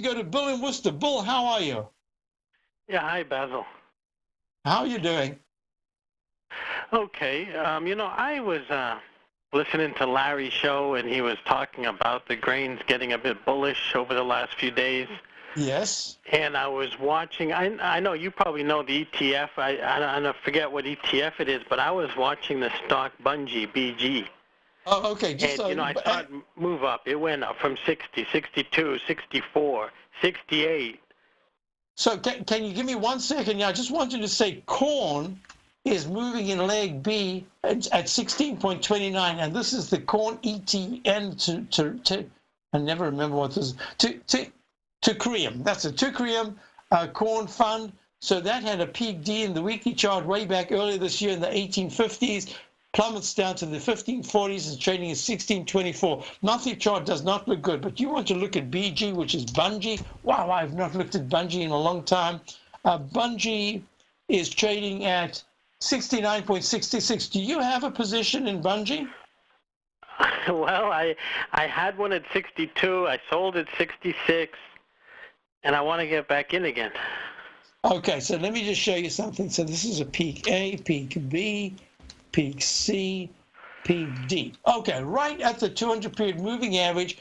go to Bill in Worcester. Bill, how are you? Yeah, hi, Basil. How are you doing? Okay, I was listening to Larry's show, and he was talking about the grains getting a bit bullish over the last few days. Yes. And I was watching. I know you probably know the ETF. I forget what ETF it is, but I was watching the stock Bungie BG. Oh, okay. And I saw it move up. It went up from 60, 62, 64, 68. So can you give me 1 second? Yeah, I just want you to say corn is moving in leg B at 16.29, and this is the corn ETN to I never remember what this is, to Korean. That's a Korean corn fund. So that had a peak D in the weekly chart way back earlier this year in the 1850s, plummets down to the 1540s and trading at 1624. Monthly chart does not look good, but you want to look at BG, which is Bungie. Wow, I've not looked at Bungie in a long time. Bungie is trading at 69.66. Do you have a position in Bungie? Well, I had one at 62. I sold at 66, and I want to get back in again. Okay, so let me just show you something. So this is a peak A, peak B, peak C, peak D. Okay, right at the 200-period moving average,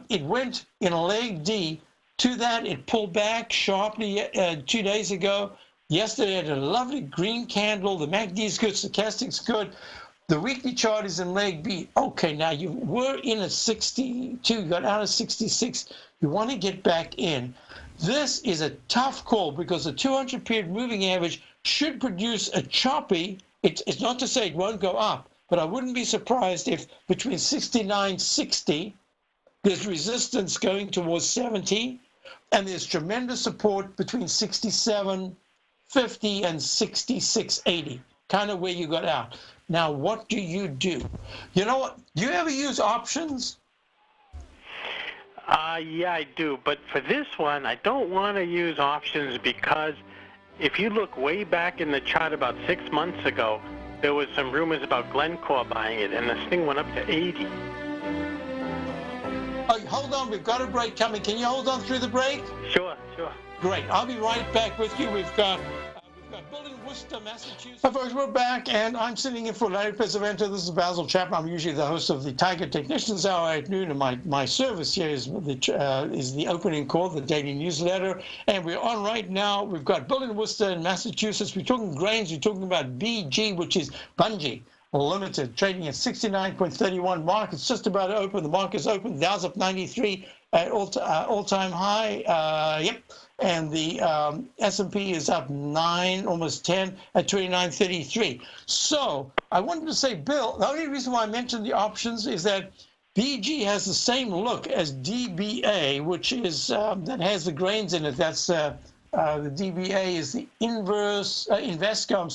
it went in a leg D. To that, it pulled back sharply 2 days ago. Yesterday, it had a lovely green candle. The MACD is good, stochastic's good. The weekly chart is in leg B. Okay, now you were in at 62, you got out of 66. You want to get back in. This is a tough call because the 200-period moving average should produce a choppy. It's not to say it won't go up, but I wouldn't be surprised if between 69.60, there's resistance going towards 70, and there's tremendous support between 67.50 and 66.80, kind of where you got out. Now, what do? You know what? Do you ever use options? Yeah, I do. But for this one, I don't want to use options because if you look way back in the chart about 6 months ago, there was some rumors about Glencore buying it, and this thing went up to 80. Oh, hold on. We've got a break coming. Can you hold on through the break? Sure. Great. I'll be right back with you. We've got Bill in Worcester, Massachusetts. Hi, folks. We're back, and I'm sitting in for Larry Pesavento. This is Basil Chapman. I'm usually the host of the Tiger Technicians Hour at noon, and my service here is the opening call, the daily newsletter. And we're on right now. We've got Bill in Worcester in Massachusetts. We're talking grains. We're talking about BG, which is Bungie Limited, trading at 69.31. Market's just about to open. The market's open. Dow's up 93 at all-time high. Yep. And the S&P is up 9, almost 10 at 29.33. So I wanted to say, Bill, the only reason why I mentioned the options is that BG has the same look as DBA, which is that has the grains in it. That's the DBA is the Invesco,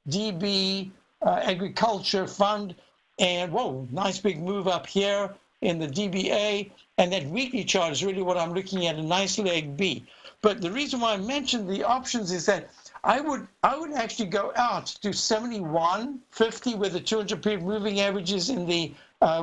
DB Agriculture Fund. And whoa, nice big move up here in the DBA. And that weekly chart is really what I'm looking at, a nice leg B. But the reason why I mentioned the options is that I would actually go out to 71.50 where the 200-period moving average is in the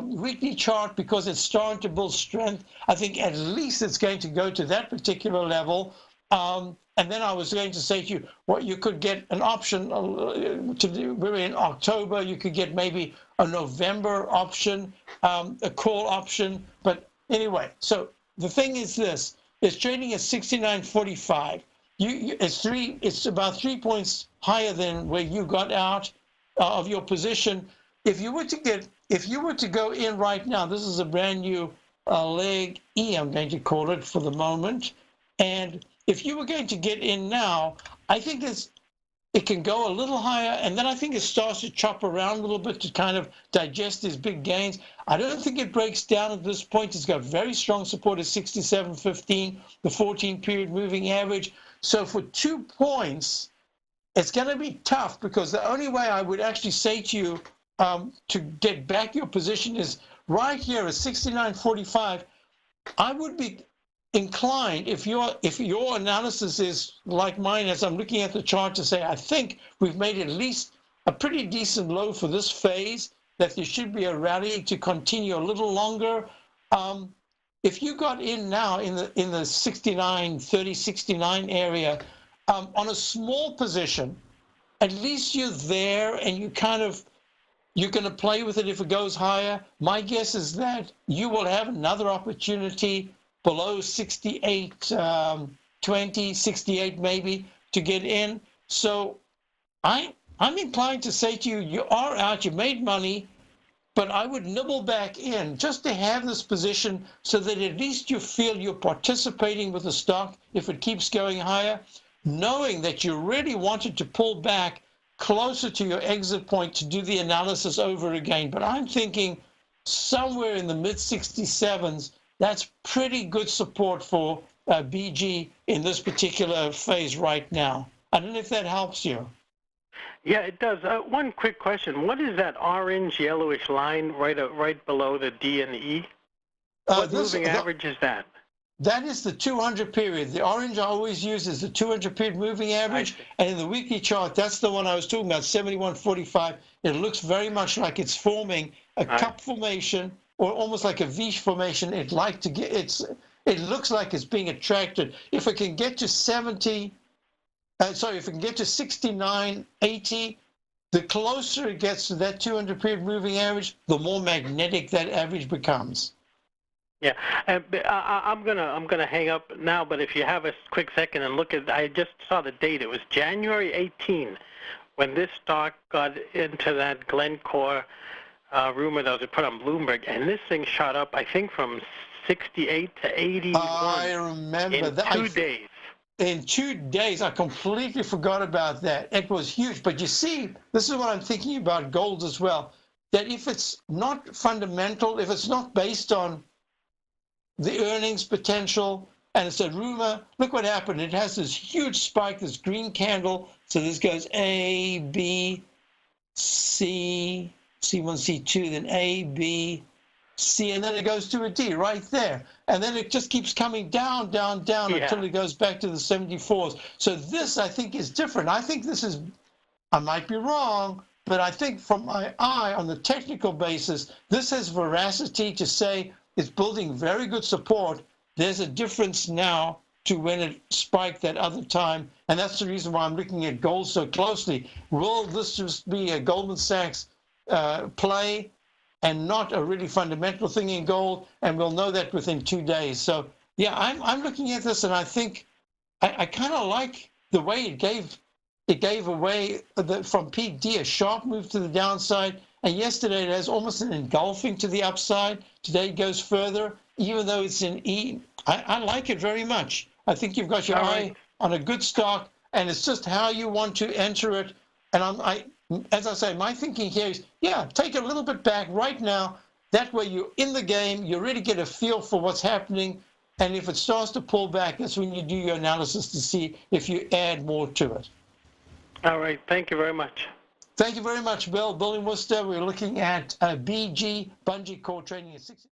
weekly chart because it's starting to build strength. I think at least it's going to go to that particular level. And then I was going to say to you, well, you could get an option to do. We're in October. You could get maybe a November option, a call option. But anyway, so the thing is this. It's trading at 69.45. It's about 3 points higher than where you got out of your position. If you were to go in right now, this is a brand new leg E, I'm going to call it for the moment. And if you were going to get in now, I think it can go a little higher, and then I think it starts to chop around a little bit to kind of digest these big gains. I don't think it breaks down at this point. It's got very strong support at 67.15, the 14-period moving average. So for 2 points, it's going to be tough because the only way I would actually say to you to get back your position is right here at 69.45. I would be inclined, if your analysis is like mine as I'm looking at the chart, to say I think we've made at least a pretty decent low for this phase, that there should be a rally to continue a little longer. if you got in now in the 69, 30, 69 area on a small position, at least you're there and you're going to play with it if it goes higher. My guess is that you will have another opportunity below 68, 20, 68 maybe to get in. So I'm inclined to say to you, you are out, you made money, but I would nibble back in just to have this position so that at least you feel you're participating with the stock if it keeps going higher, knowing that you really wanted to pull back closer to your exit point to do the analysis over again. But I'm thinking somewhere in the mid-67s, that's pretty good support for BG in this particular phase right now. I don't know if that helps you. Yeah, it does. One quick question. What is that orange yellowish line right below the D and the E? What moving average is that? That is the 200 period. The orange I always use is the 200 period moving average. And in the weekly chart, that's the one I was talking about, 71.45. It looks very much like it's forming a cup formation or almost like a V formation. It looks like it's being attracted. If it can get to if it can get to 69.80, the closer it gets to that 200 period moving average, the more magnetic that average becomes. Yeah, I'm gonna hang up now. But if you have a quick second and look at, I just saw the date. It was January 18 when this stock got into that Glencore rumor that was put on Bloomberg, and this thing shot up, I think, from 68 to 81. I remember in that. 2 days. In 2 days, I completely forgot about that. It was huge. But you see, this is what I'm thinking about gold as well. That if it's not fundamental, if it's not based on the earnings potential, and it's a rumor. Look what happened. It has this huge spike, this green candle. So this goes A, B, C, C1, C2, then A, B, C, and then it goes to a D right there. And then it just keeps coming down, down, down until it goes back to the 74s. So this, I think, is different. I think this is, I might be wrong, but I think from my eye on the technical basis, this has veracity to say, it's building very good support. There's a difference now to when it spiked that other time. And that's the reason why I'm looking at gold so closely. Will this just be a Goldman Sachs play and not a really fundamental thing in gold? And we'll know that within 2 days. So, yeah, I'm looking at this, and I think I kind of like the way it gave away from peak D, a sharp move to the downside. And yesterday it has almost an engulfing to the upside. Today it goes further, even though it's in E. I like it very much. I think you've got your eye on a good stock, and it's just how you want to enter it. And as I say, my thinking here is, yeah, take a little bit back right now. That way you're in the game, you really get a feel for what's happening. And if it starts to pull back, that's when you do your analysis to see if you add more to it. All right. Thank you very much. Thank you very much, Bill. Bill in Worcester. We're looking at BG, Bungie Core trading at 60.